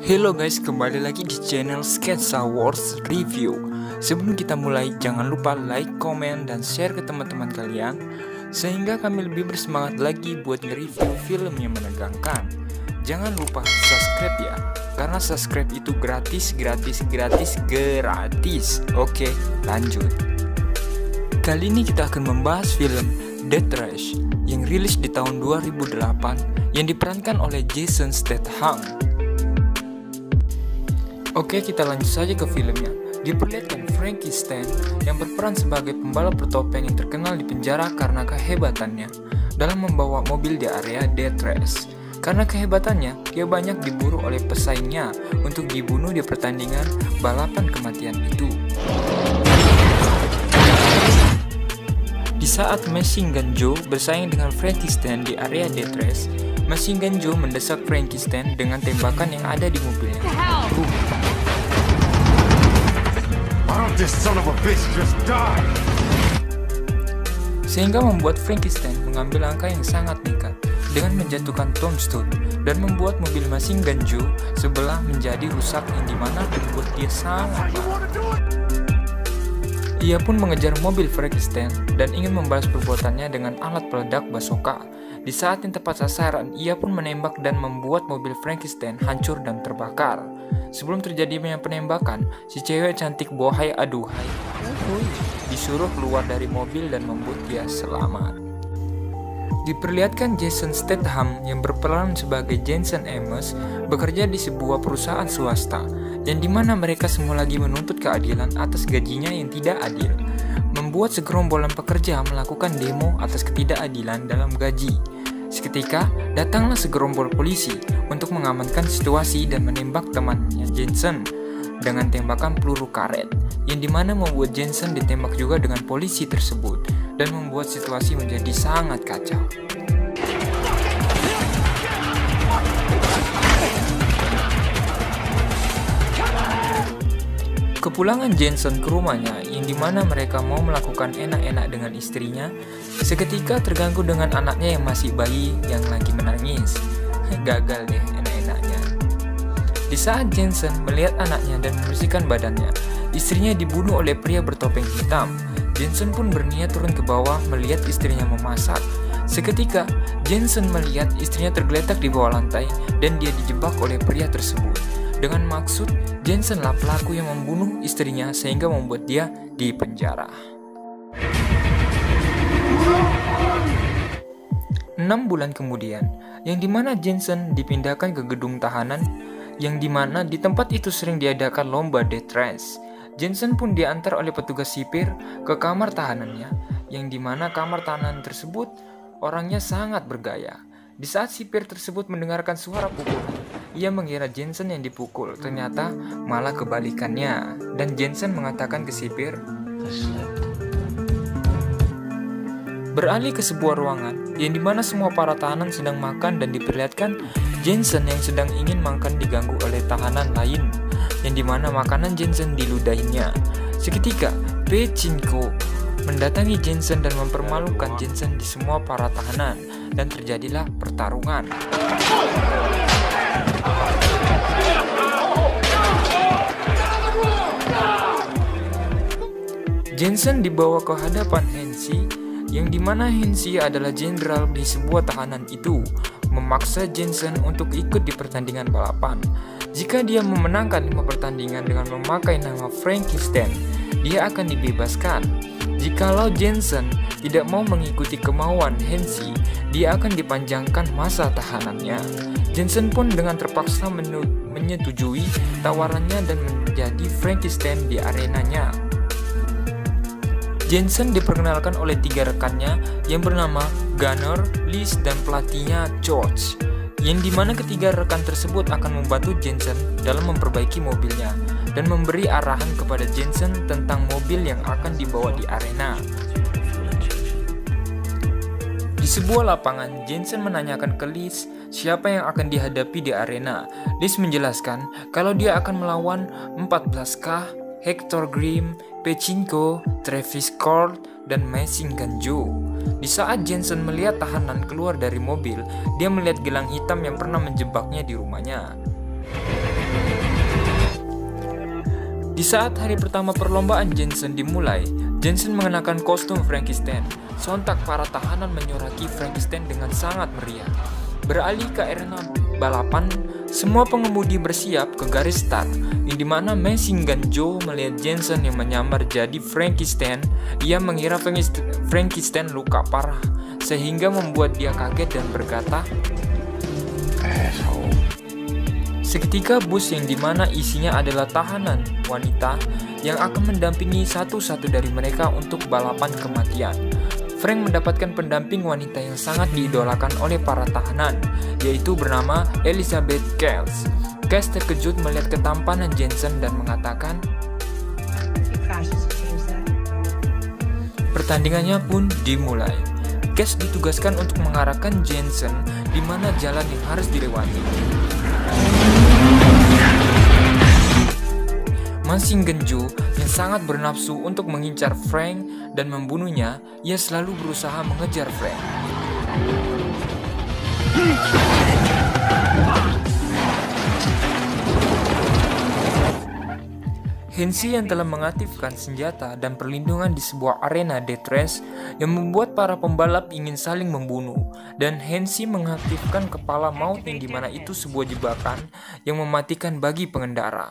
Hello guys, kembali lagi di channel Sketsa Wars Review. Sebelum kita mulai, jangan lupa like, komen, dan share ke teman-teman kalian sehingga kami lebih bersemangat lagi buat nge-review film yang menegangkan. Jangan lupa subscribe ya, karena subscribe itu gratis. Oke, lanjut. Kali ini kita akan membahas film Death Race yang rilis di tahun 2008 yang diperankan oleh Jason Statham. Oke, kita lanjut saja ke filmnya. Diperlihatkan Frankenstein yang berperan sebagai pembalap bertopeng yang terkenal di penjara karena kehebatannya dalam membawa mobil di area Death Race. Karena kehebatannya, dia banyak diburu oleh pesaingnya untuk dibunuh di pertandingan balapan kematian itu. Di saat Machine Gun Joe bersaing dengan Frankenstein di area Death Race, Machine Gun Joe mendesak Frankenstein dengan tembakan yang ada di mobilnya. Sehingga membuat Frankenstein mengambil langkah yang sangat nekat dengan menjatuhkan tombstone dan membuat mobil Machine Gun Joe sebelah menjadi rusak yang dimana membuat dia sangat marah. Ia pun mengejar mobil Frankenstein dan ingin membalas perbuatannya dengan alat peledak bazooka. Di saat yang tepat sasaran, ia pun menembak dan membuat mobil Frankenstein hancur dan terbakar. Sebelum terjadinya penembakan, si cewek cantik bohai aduhai disuruh keluar dari mobil dan membuat dia selamat. Diperlihatkan Jason Statham yang berperan sebagai Jensen Ames bekerja di sebuah perusahaan swasta, yang dimana mereka semua lagi menuntut keadilan atas gajinya yang tidak adil, membuat segerombolan pekerja melakukan demo atas ketidakadilan dalam gaji. Seketika, datanglah segerombol polisi untuk mengamankan situasi dan menembak temannya Jensen dengan tembakan peluru karet, yang dimana membuat Jensen ditembak juga dengan polisi tersebut dan membuat situasi menjadi sangat kacau. Kepulangan Jensen ke rumahnya, yang dimana mereka mau melakukan enak-enak dengan istrinya, seketika terganggu dengan anaknya yang masih bayi yang lagi menangis. Gagal deh enak-enaknya. Di saat Jensen melihat anaknya dan membersihkan badannya, istrinya dibunuh oleh pria bertopeng hitam. Jensen pun berniat turun ke bawah melihat istrinya memasak. Seketika, Jensen melihat istrinya tergeletak di bawah lantai dan dia dijebak oleh pria tersebut. Dengan maksud, Jensenlah pelaku yang membunuh istrinya sehingga membuat dia dipenjara. 6 bulan kemudian, yang dimana Jensen dipindahkan ke gedung tahanan, yang dimana di tempat itu sering diadakan lomba Death Race. Jensen pun diantar oleh petugas sipir ke kamar tahanannya, yang dimana kamar tahanan tersebut orangnya sangat bergaya. Di saat sipir tersebut mendengarkan suara pukulan, ia mengira Jensen yang dipukul, ternyata malah kebalikannya. Dan Jensen mengatakan ke sipir, beralih ke sebuah ruangan, yang dimana semua para tahanan sedang makan dan diperlihatkan Jensen yang sedang ingin makan diganggu oleh tahanan lain, yang dimana makanan Jensen diludahinya. Seketika, Pachinko mendatangi Jensen dan mempermalukan Jensen di semua para tahanan, dan terjadilah pertarungan. Jensen dibawa ke hadapan Hensi, yang dimana Hensi adalah jenderal di sebuah tahanan itu, memaksa Jensen untuk ikut di pertandingan balapan. Jika dia memenangkan 5 pertandingan dengan memakai nama Frankenstein, dia akan dibebaskan. Jikalau Jensen tidak mau mengikuti kemauan Hensi, dia akan dipanjangkan masa tahanannya. Jensen pun dengan terpaksa menyetujui tawarannya dan menjadi Frankenstein di arenanya. Jensen diperkenalkan oleh 3 rekannya yang bernama Gunnar, Liz, dan pelatihnya George, yang dimana ketiga rekan tersebut akan membantu Jensen dalam memperbaiki mobilnya dan memberi arahan kepada Jensen tentang mobil yang akan dibawa di arena. Di sebuah lapangan, Jensen menanyakan ke Liz siapa yang akan dihadapi di arena. Liz menjelaskan kalau dia akan melawan 14K, Hector Grimm, Pachinko, Travis Scott, dan Machine Gun Joe. Di saat Jensen melihat tahanan keluar dari mobil, dia melihat gelang hitam yang pernah menjebaknya di rumahnya. Di saat hari pertama perlombaan Jensen dimulai, Jensen mengenakan kostum Frankenstein. Sontak para tahanan menyoraki Frankenstein dengan sangat meriah. Beralih ke arena balapan, semua pengemudi bersiap ke garis start, yang dimana Machine Gun Joe melihat Jensen yang menyamar jadi Frankenstein. Ia mengira Frankenstein luka parah, sehingga membuat dia kaget dan berkata, seketika bus yang dimana isinya adalah tahanan wanita yang akan mendampingi satu-satu dari mereka untuk balapan kematian. Frank mendapatkan pendamping wanita yang sangat diidolakan oleh para tahanan, yaitu bernama Elizabeth Kels. Kels terkejut melihat ketampanan Jensen dan mengatakan, pertandingannya pun dimulai. Kels ditugaskan untuk mengarahkan Jensen di mana jalan yang harus dilewati. Machine Gun Joe yang sangat bernafsu untuk mengincar Frank dan membunuhnya, ia selalu berusaha mengejar Frank. Hensy yang telah mengaktifkan senjata dan perlindungan di sebuah arena death race yang membuat para pembalap ingin saling membunuh, dan Hensy mengaktifkan kepala maut yang dimana itu sebuah jebakan yang mematikan bagi pengendara.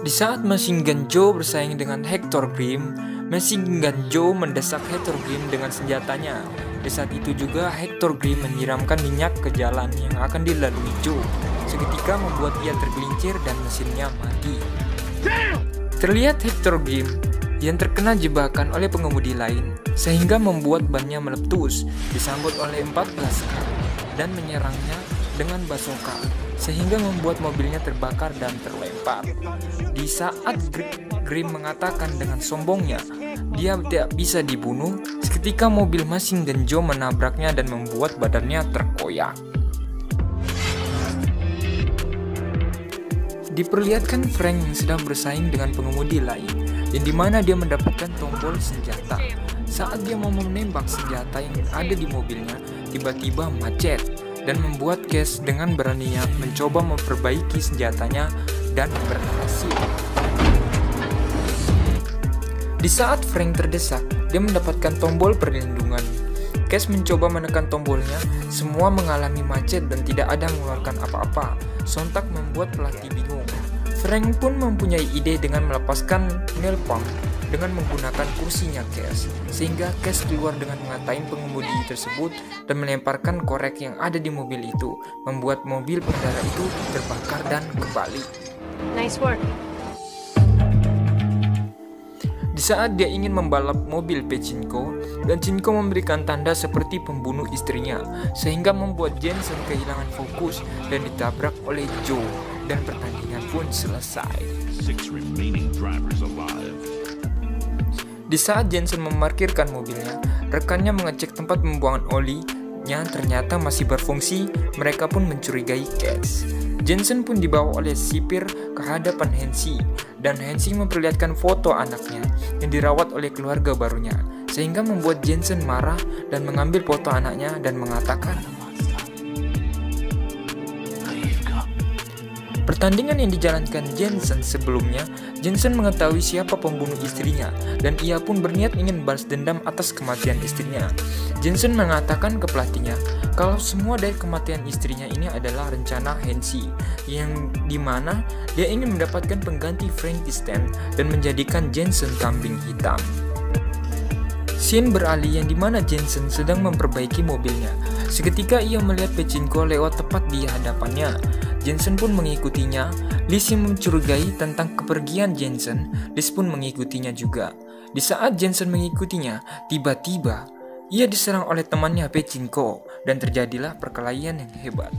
Di saat Machine Gun Joe bersaing dengan Hector Grimm, Machine Gun Joe mendesak Hector Grimm dengan senjatanya. Di saat itu juga Hector Grimm menyiramkan minyak ke jalan yang akan dilalui Joe, seketika membuat ia tergelincir dan mesinnya mati. Terlihat Hector Grimm yang terkena jebakan oleh pengemudi lain, sehingga membuat bannya meletus, disambut oleh 14 kar dan menyerangnya dengan bazooka, sehingga membuat mobilnya terbakar dan terlempar. Di saat Grimm mengatakan dengan sombongnya dia tidak bisa dibunuh, seketika mobil Machine Gun Joe menabraknya dan membuat badannya terkoyak. Diperlihatkan Frank yang sedang bersaing dengan pengemudi lain, yang dimana dia mendapatkan tombol senjata. Saat dia mau menembak senjata yang ada di mobilnya, tiba-tiba macet dan membuat Cash dengan beraninya mencoba memperbaiki senjatanya dan berhasil. Di saat Frank terdesak, dia mendapatkan tombol perlindungan. Cash mencoba menekan tombolnya, semua mengalami macet dan tidak ada mengeluarkan apa-apa. Sontak membuat pelatih bingung. Frank pun mempunyai ide dengan melepaskan nail pump dengan menggunakan kursinya Cash, sehingga Cash keluar dengan mengatain pengemudi tersebut dan melemparkan korek yang ada di mobil itu, membuat mobil pengendara itu terbakar dan kembali. Nice work. Di saat dia ingin membalap mobil Pachinko, dan Chinko memberikan tanda seperti pembunuh istrinya, sehingga membuat Jensen kehilangan fokus dan ditabrak oleh Joe, dan pertandingan pun selesai. Di saat Jensen memarkirkan mobilnya, rekannya mengecek tempat pembuangan oli-nya ternyata masih berfungsi. Mereka pun mencurigai Cash. Jensen pun dibawa oleh sipir ke hadapan Hensy, dan Hensy memperlihatkan foto anaknya yang dirawat oleh keluarga barunya, sehingga membuat Jensen marah dan mengambil foto anaknya dan mengatakan, pertandingan yang dijalankan Jensen sebelumnya, Jensen mengetahui siapa pembunuh istrinya, dan ia pun berniat ingin balas dendam atas kematian istrinya. Jensen mengatakan ke pelatihnya kalau semua dari kematian istrinya ini adalah rencana Hensy, yang dimana dia ingin mendapatkan pengganti Frankenstein dan menjadikan Jensen kambing hitam. Scene beralih yang dimana Jensen sedang memperbaiki mobilnya. Seketika ia melihat Pachinko lewat tepat di hadapannya. Jensen pun mengikutinya. Liz yang mencurigai tentang kepergian Jensen, Liz pun mengikutinya juga. Di saat Jensen mengikutinya, tiba-tiba ia diserang oleh temannya Pachinko dan terjadilah perkelahian yang hebat.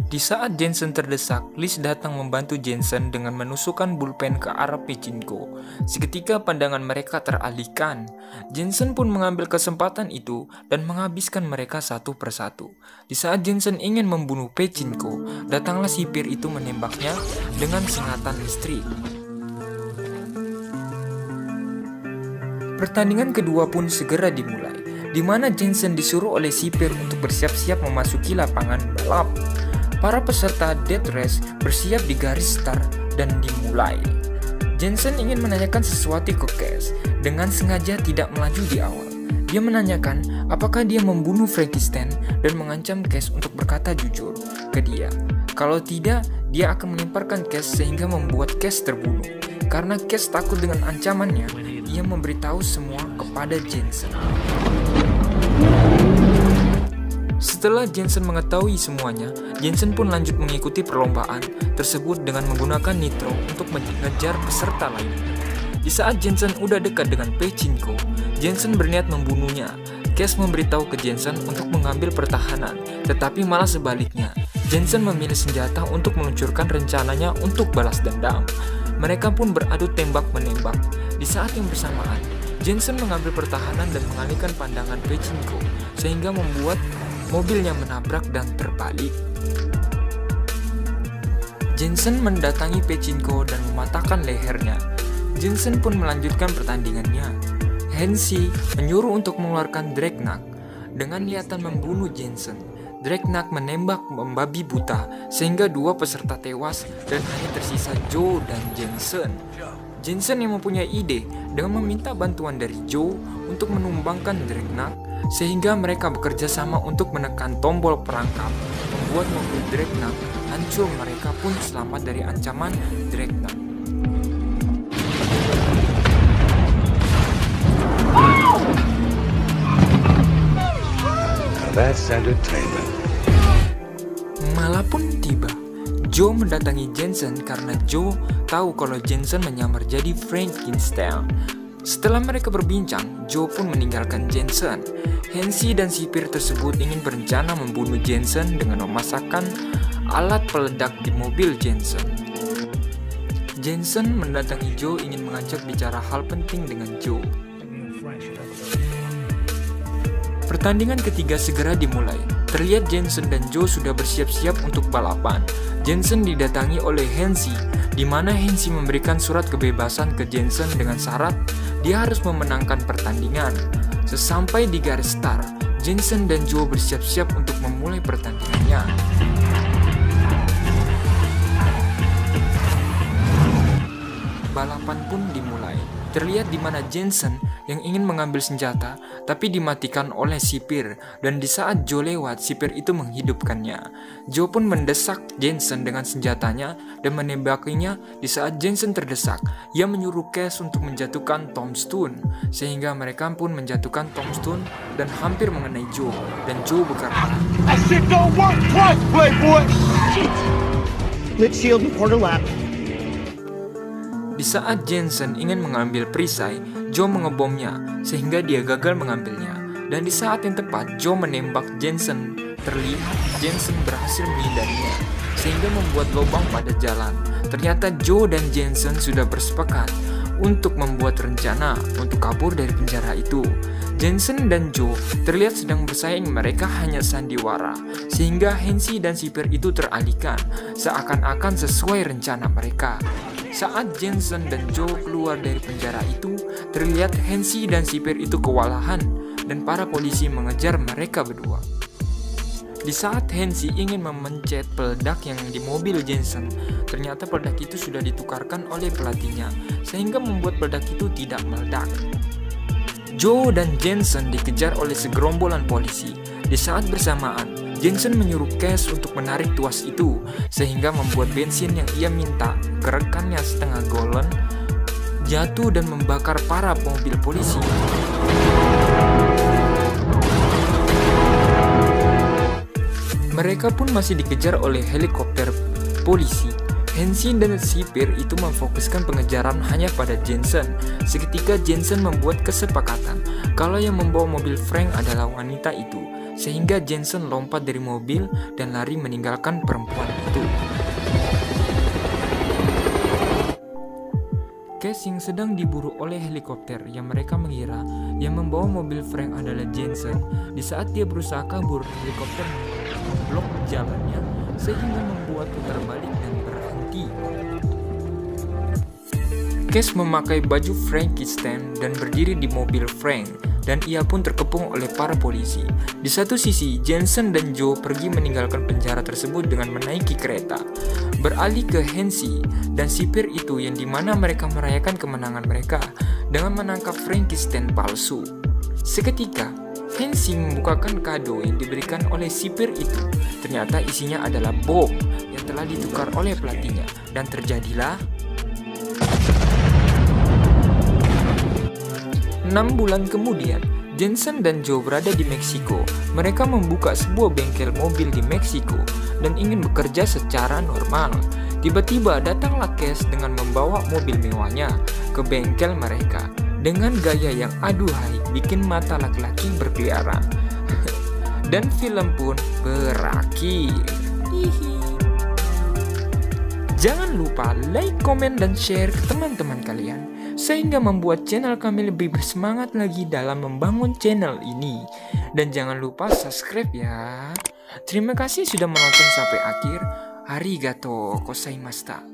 Di saat Jensen terdesak, Liz datang membantu Jensen dengan menusukkan bulpen ke arah Pachinko. Seketika pandangan mereka teralihkan. Jensen pun mengambil kesempatan itu dan menghabiskan mereka satu persatu. Di saat Jensen ingin membunuh Pachinko, datanglah sipir itu menembaknya dengan sengatan listrik. Pertandingan kedua pun segera dimulai. di mana Jensen disuruh oleh sipir untuk bersiap-siap memasuki lapangan balap. Para peserta Death Race bersiap di garis start dan dimulai. Jensen ingin menanyakan sesuatu ke Cass dengan sengaja tidak melaju di awal. Dia menanyakan apakah dia membunuh Frankenstein dan mengancam Cass untuk berkata jujur ke dia. Kalau tidak, dia akan melemparkan Cass sehingga membuat Cass terbunuh. Karena Cass takut dengan ancamannya, ia memberitahu semua kepada Jensen. Setelah Jensen mengetahui semuanya, Jensen pun lanjut mengikuti perlombaan tersebut dengan menggunakan nitro untuk mengejar peserta lain. Di saat Jensen udah dekat dengan Pachinko, Jensen berniat membunuhnya. Cass memberitahu ke Jensen untuk mengambil pertahanan, tetapi malah sebaliknya. Jensen memilih senjata untuk meluncurkan rencananya untuk balas dendam. Mereka pun beradu tembak-menembak. Di saat yang bersamaan, Jensen mengambil pertahanan dan mengalihkan pandangan Pachinko, sehingga membuat mobilnya menabrak dan terbalik. Jensen mendatangi Pachinko dan mematahkan lehernya. Jensen pun melanjutkan pertandingannya. Hensi menyuruh untuk mengeluarkan Dreadnought dengan niatan membunuh Jensen. Dreadnought menembak membabi buta sehingga dua peserta tewas dan hanya tersisa Joe dan Jensen. Jensen yang mempunyai ide dengan meminta bantuan dari Joe untuk menumbangkan Dreadnought sehingga mereka bekerja sama untuk menekan tombol perangkap, membuat mobil Dreadnought hancur. Mereka pun selamat dari ancaman Dreadnought. That's entertainment. Malah pun tiba, Joe mendatangi Jensen karena Joe tahu kalau Jensen menyamar jadi Frankenstein. Setelah mereka berbincang, Joe pun meninggalkan Jensen. Hensi dan sipir tersebut ingin berencana membunuh Jensen dengan memasakkan alat peledak di mobil Jensen. Jensen mendatangi Joe ingin mengajak bicara hal penting dengan Joe. Pertandingan ketiga segera dimulai. Terlihat Jensen dan Joe sudah bersiap-siap untuk balapan. Jensen didatangi oleh Hensi, di mana Hensi memberikan surat kebebasan ke Jensen dengan syarat dia harus memenangkan pertandingan. Sesampai di garis start, Jensen dan Joe bersiap-siap untuk memulai pertandingannya. Balapan pun dimulai. Terlihat di mana Jensen yang ingin mengambil senjata tapi dimatikan oleh sipir, dan di saat Joe lewat, sipir itu menghidupkannya. Joe pun mendesak Jensen dengan senjatanya dan menembakinya. Di saat Jensen terdesak, ia menyuruh Cass untuk menjatuhkan Tombstone, sehingga mereka pun menjatuhkan Tombstone dan hampir mengenai Joe, dan Joe berkata, "That shit don't work twice, playboy." Shit. Let's shield the quarter lap. Di saat Jensen ingin mengambil perisai, Joe mengebomnya sehingga dia gagal mengambilnya. Dan di saat yang tepat, Joe menembak Jensen. Terlihat Jensen berhasil menghindarinya sehingga membuat lubang pada jalan. Ternyata Joe dan Jensen sudah bersepakat untuk membuat rencana untuk kabur dari penjara itu. Jensen dan Joe terlihat sedang bersaing, mereka hanya sandiwara, sehingga Hensi dan sipir itu teralihkan seakan-akan sesuai rencana mereka. Saat Jensen dan Joe keluar dari penjara itu, terlihat Hensi dan sipir itu kewalahan dan para polisi mengejar mereka berdua. Di saat Hensi ingin memencet peledak yang di mobil Jensen, ternyata peledak itu sudah ditukarkan oleh pelatihnya, sehingga membuat peledak itu tidak meledak. Joe dan Jensen dikejar oleh segerombolan polisi. Di saat bersamaan, Jensen menyuruh Cass untuk menarik tuas itu, sehingga membuat bensin yang ia minta ke rekannya setengah galon jatuh dan membakar para mobil polisi. Mereka pun masih dikejar oleh helikopter polisi. Hensi dan sipir itu memfokuskan pengejaran hanya pada Jensen. Seketika Jensen membuat kesepakatan kalau yang membawa mobil Frank adalah wanita itu, sehingga Jensen lompat dari mobil dan lari meninggalkan perempuan itu. Cass yang sedang diburu oleh helikopter yang mereka mengira yang membawa mobil Frank adalah Jensen. Di saat dia berusaha kabur, helikopter memblok jalannya sehingga membuat putar balik dan berhenti. Cass memakai baju Frankenstein dan berdiri di mobil Frank. dan ia pun terkepung oleh para polisi. Di satu sisi, Jensen dan Joe pergi meninggalkan penjara tersebut dengan menaiki kereta, beralih ke Hensi dan sipir itu yang dimana mereka merayakan kemenangan mereka dengan menangkap Frankenstein palsu. Seketika, Hensi membukakan kado yang diberikan oleh sipir itu. Ternyata isinya adalah bom yang telah ditukar oleh pelatihnya, dan terjadilah 6 bulan kemudian, Jensen dan Joe berada di Meksiko. Mereka membuka sebuah bengkel mobil di Meksiko dan ingin bekerja secara normal. Tiba-tiba datanglah Cash dengan membawa mobil mewahnya ke bengkel mereka dengan gaya yang aduhai bikin mata laki-laki berkeliaran. Dan film pun berakhir. Jangan lupa like, komen, dan share ke teman-teman kalian sehingga membuat channel kami lebih bersemangat lagi dalam membangun channel ini. Dan jangan lupa subscribe ya. Terima kasih sudah menonton sampai akhir. Arigatou gozaimashita.